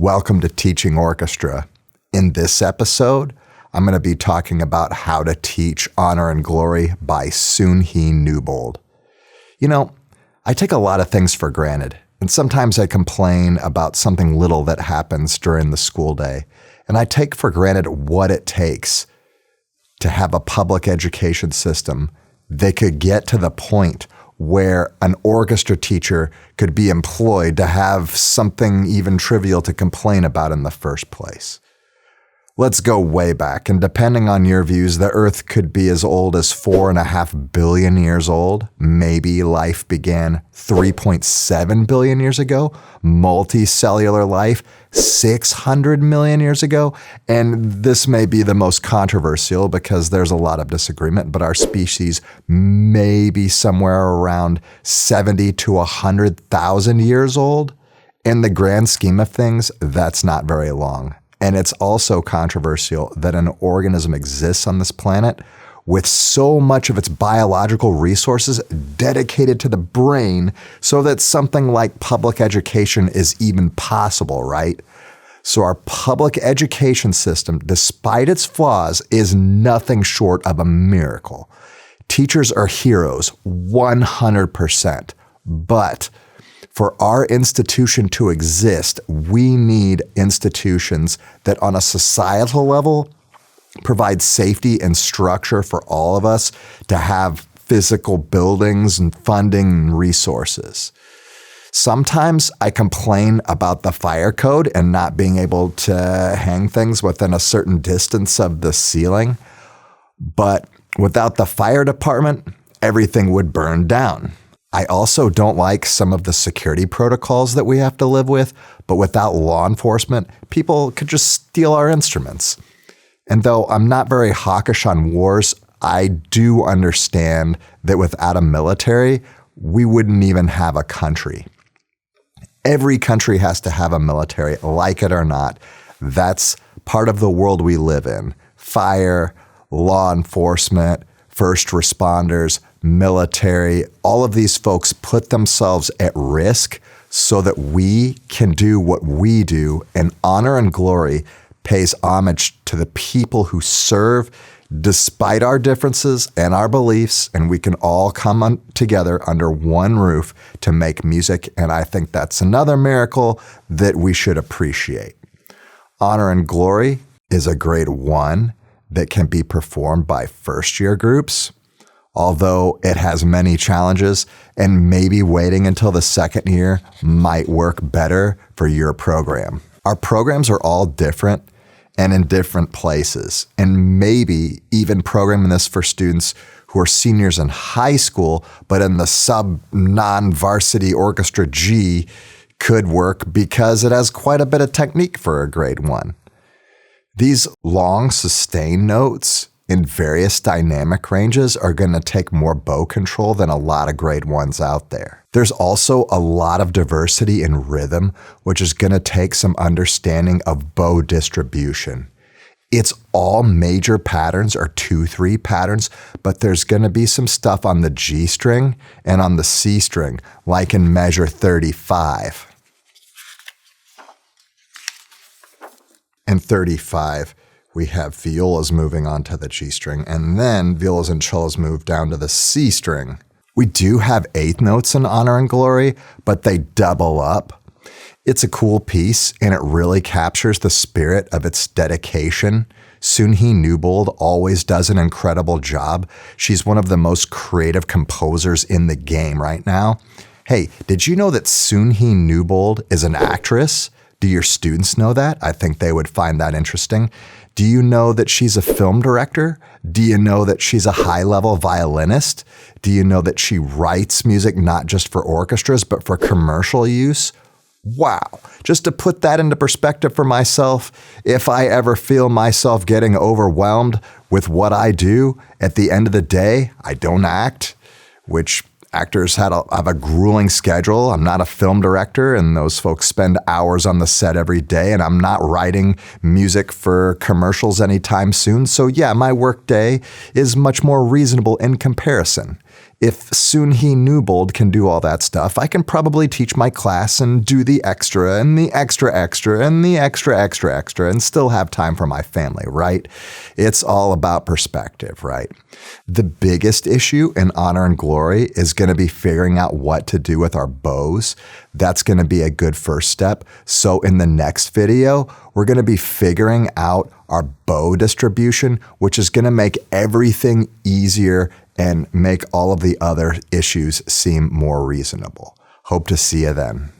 Welcome to Teaching Orchestra. In this episode, I'm going to be talking about how to teach Honor and Glory by Soon-Hee Newbold. You know, I take a lot of things for granted, and sometimes I complain about something little that happens during the school day, and I take for granted what it takes to have a public education system that could get to the point where an orchestra teacher could be employed to have something even trivial to complain about in the first place. Let's go way back, and depending on your views, the Earth could be as old as 4.5 billion years old. Maybe life began 3.7 billion years ago. Multicellular life, 600 million years ago. And this may be the most controversial because there's a lot of disagreement, but our species may be somewhere around 70 to 100,000 years old. In the grand scheme of things, that's not very long. And it's also controversial that an organism exists on this planet with so much of its biological resources dedicated to the brain so that something like public education is even possible, right? So our public education system, despite its flaws, is nothing short of a miracle. Teachers are heroes, 100%. But for our institution to exist, we need institutions that on a societal level provide safety and structure for all of us to have physical buildings and funding and resources. Sometimes I complain about the fire code and not being able to hang things within a certain distance of the ceiling, but without the fire department, everything would burn down. I also don't like some of the security protocols that we have to live with, but without law enforcement, people could just steal our instruments. And though I'm not very hawkish on wars, I do understand that without a military, we wouldn't even have a country. Every country has to have a military, like it or not. That's part of the world we live in. Fire, law enforcement, first responders, military, all of these folks put themselves at risk so that we can do what we do, and Honor and Glory pays homage to the people who serve despite our differences and our beliefs, and we can all come together under one roof to make music, and I think that's another miracle that we should appreciate. Honor and Glory is a grade 1 that can be performed by first-year groups, although it has many challenges, and maybe waiting until the second year might work better for your program. Our programs are all different and in different places, and maybe even programming this for students who are seniors in high school, but in the sub-non-varsity orchestra G could work because it has quite a bit of technique for a grade 1. These long sustained notes in various dynamic ranges are going to take more bow control than a lot of grade 1s out there. There's also a lot of diversity in rhythm, which is going to take some understanding of bow distribution. It's all major patterns or 2-3 patterns, but there's going to be some stuff on the G string and on the C string, like in measure 35. In 35, we have violas moving onto the G string, and then violas and cellos move down to the C string. We do have eighth notes in Honor and Glory, but they double up. It's a cool piece, and it really captures the spirit of its dedication. Soon-Hee Newbold always does an incredible job. She's one of the most creative composers in the game right now. Hey, did you know that Soon-Hee Newbold is an actress? Do your students know that? I think they would find that interesting. Do you know that she's a film director? Do you know that she's a high-level violinist? Do you know that she writes music not just for orchestras, but for commercial use? Wow. Just to put that into perspective for myself, if I ever feel myself getting overwhelmed with what I do, at the end of the day, I don't act, which actors have a grueling schedule. I'm not a film director, and those folks spend hours on the set every day, and I'm not writing music for commercials anytime soon. So yeah, my work day is much more reasonable in comparison. If Soon He Newbold can do all that stuff, I can probably teach my class and do the extra and the extra extra and the extra extra extra and still have time for my family, right? It's all about perspective, right? The biggest issue in Honor and Glory is going to be figuring out what to do with our bows. That's going to be a good first step. So in the next video, we're going to be figuring out our bow distribution, which is going to make everything easier and make all of the other issues seem more reasonable. Hope to see you then.